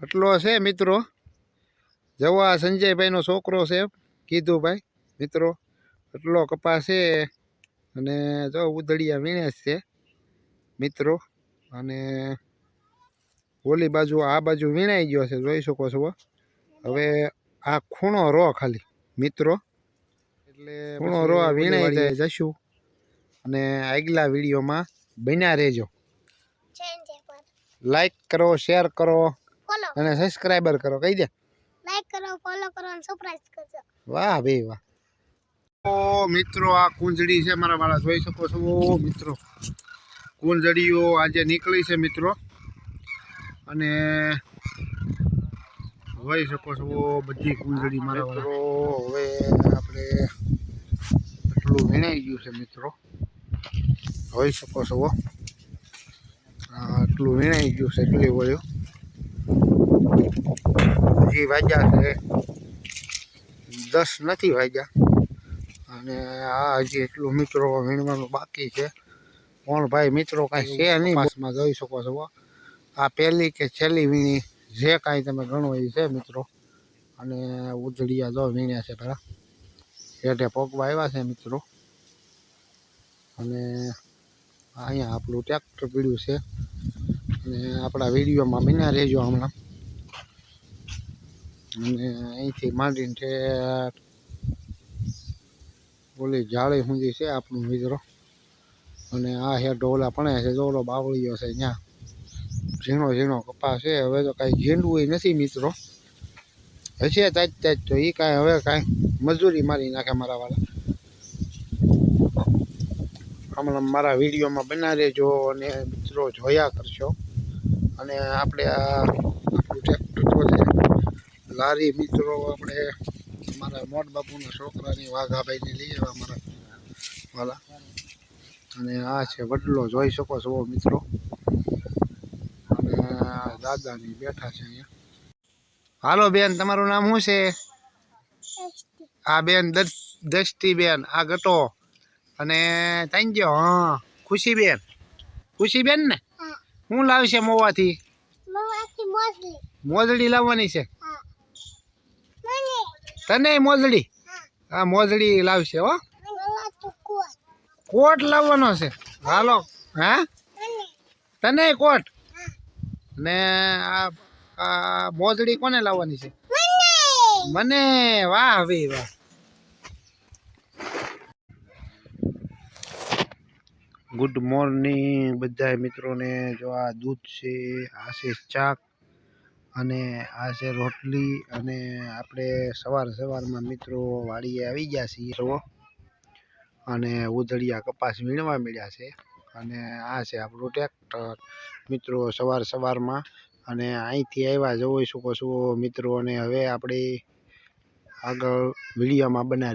એટલો છે મિત્રો. જવા સંજયભાઈનો છોકરો છે કીધુભાઈ મિત્રો. એટલો કપાસ છે અને જો ઉધડિયા વીણે છે મિત્રો. અને ઓલી બાજુ આ બાજુ વીણાઈ ગયો છે, જોઈ શકો છો. હવે આ ખૂણો રો ખાલી મિત્રો, એટલે ખૂણો રો આ વીણાઈ જાય જશું. અને આગલા વિડીયોમાં બન્યા રહેજો. લાઈક કરો, શેર કરો અને સબસ્ક્રાઈબર કરો. કહી દે લાઈક કરો, ફોલો કરો અને સબસ્ક્રાઇબ કરજો. વાહ ભાઈ વાહ. તો મિત્રો આ કુંજડી છે મારા વાળા, જોઈ શકો છો મિત્રો. કુંજડીઓ આજે નીકળી છે મિત્રો. અને જોઈ શકો છો બધી કુંજડી મારા વાળા. હવે આપણે એટલું વીણાઈ ગયું છે મિત્રો, જોઈ શકો છો. આટલું વીણાઈ ગયું છે, એટલી વળ્યું. હજી વાગ્યા છે 10 નથી વાગ્યા. અને આ હજી એટલું મિત્રો વીણવાનું બાકી છે. કોણ ભાઈ મિત્રો કાંઈ છે નહીં. પાસમાં જોઈ શકો છો. આ પહેલી કે છેલ્લી વીણી જે કાંઈ તમે ગણો એ છે મિત્રો. અને ઉધડિયા જો વીણ્યા છે પેલા, હેઠે પોકવા આવ્યા છે મિત્રો. અને અહીંયા આપણું ટ્રેક્ટર પીડ્યું છે. અને આપણા વિડીયોમાં બન્યા રહેજો હમણાં. અને અહીંથી માંડીને છે ઓલી જાળી સુધી છે આપણું મિત્રો. અને આ હેઠો ઓલા પણ છે, ઓલો બાવળીયો છે ત્યાં ઝીણો ઝીણો કપાસ છે. હવે તો કાંઈ ઝીંડવું નથી મિત્રો, હશે તાજ તો એ કાંઈ હવે કાંઈ મજૂરી મારી નાખે મારા વાળા. હમણાં મારા વિડીયોમાં બના રહેજો અને મિત્રો જોયા કરશો. અને આપણે આપણું ટ્રેક્ટર તો છે લારી મિત્રો. આપણે મારા મોટ બાપુના છોકરાની વાઘાભાઈને લઈ આવ્યા મારા વાલા. અને આ છે વડલો, જોઈ શકો છો મિત્રો. અને દાદાની બેઠા છે અહીંયા. હાલો બેન, તમારું નામ શું છે? આ બેન દષ્ટિબેન, આ ગટો. અને થેન્ક યુ. હા ખુશીબેન, ખુશીબેન ને શું લાવશે મોવાથી? મોજડી લાવવાની છે તને? મોજડી, હા મોજડી લાવશે હો. કોટ લાવવાનો છે. હાલો. હા તને કોટ ને આ મોજડી કોને લાવવાની છે? મને. વાહ ભાઈ વાહ. ગુડ મોર્નિંગ બધા મિત્રોને. જો આ દૂધ છે, આ છે ચાક અને આ છે રોટલી. અને આપણે સવારમાં મિત્રો વાડીએ આવી ગયા છીએ. અને ઉધડિયા કપાસ વીણવા મળ્યા છે. અને આ છે આપણું ટ્રેક્ટર મિત્રો સવારમાં. અને અહીંથી આવ્યા જોઈ શકો છો મિત્રો. અને હવે આપણે આગળ વિડીયોમાં બનાવી